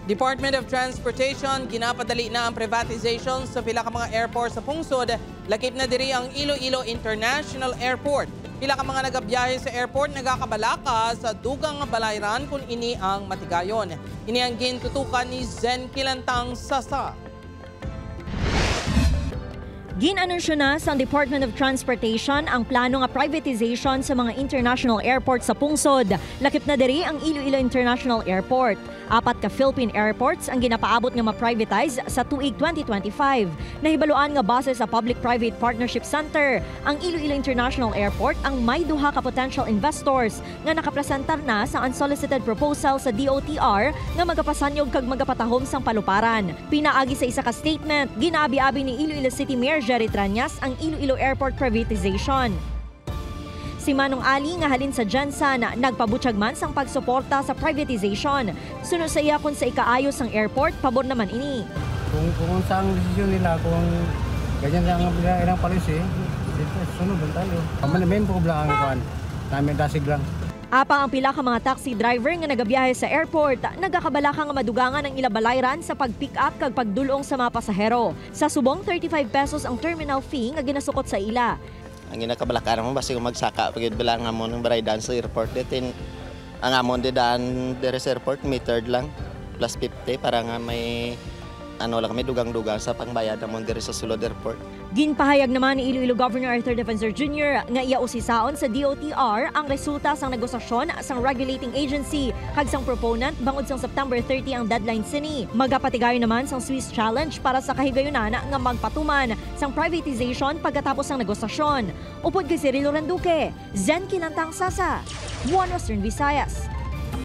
Department of Transportation ginapadali na ang privatization sa pila ka mga airport sa pungsod, lakip na diri ang Iloilo International Airport. Pila ka mga nagabiyahe sa airport nagakabalaka sa dugang balayran kung ini ang matigayon. Ini ang gintutukan ni Zen Kilantang Sasa. Ginanunsyo na sa Department of Transportation ang plano nga privatization sa mga international airport sa pungsod. Lakip na diri ang Iloilo International Airport. 4 ka Philippine airports ang ginapaabot nga ma-privatize sa tuig 2025. Nahibaluan nga base sa Public-Private Partnership Center, ang Iloilo International Airport ang may duha ka potential investors nga nakapresentar na sa unsolicited proposal sa DOTR nga magapasanyog kag magapatahom sang paluparan. Pinaagi sa isa ka statement, ginaabi-abi ni Iloilo City Mayor Jerry Tranyas ang Iloilo Airport privatization. Si Manong Ali nga halin sa Jensen nagpabutyag man sang pagsuporta sa privatization. Sunod sa iya kung sa ikaayos ng airport, pabor naman ini. Kung saan desisyon nila, kung ganyan lang ang ilang policy, sunod lang tayo. Main po lang ang namin dasig lang. Apang ang pila ka mga taxi driver nga nagabiyahe sa airport, nagakabalaka nga madugangan ng ilabalayran sa pag-pick up kag pagdulong sa mga pasahero. Sa subong 35 pesos ang terminal fee nga ginasukot sa ila. Ang ginakabalakaran mo basta kung magsaka pagid bilang nga mo ng baraydan sa airport ditin ang amon de daan dire sa airport metered lang plus 50 para nga may may dugang-dugang sa pangbayad amon dire sa sulod airport. Ginpahayag naman ni Iloilo Governor Arthur Defensor Jr. nga iya usisaon sa DOTR ang resulta sang negosasyon sang regulating agency kag sang proponent bangod sang September 30 ang deadline sini. Magapatigayon naman sang Swiss Challenge para sa kahigayunan nga magpatuman sang privatization pagkatapos ng negosasyon. Upod kay Cirilo Randuque, Zen Kilantang Sasa, One Western Visayas.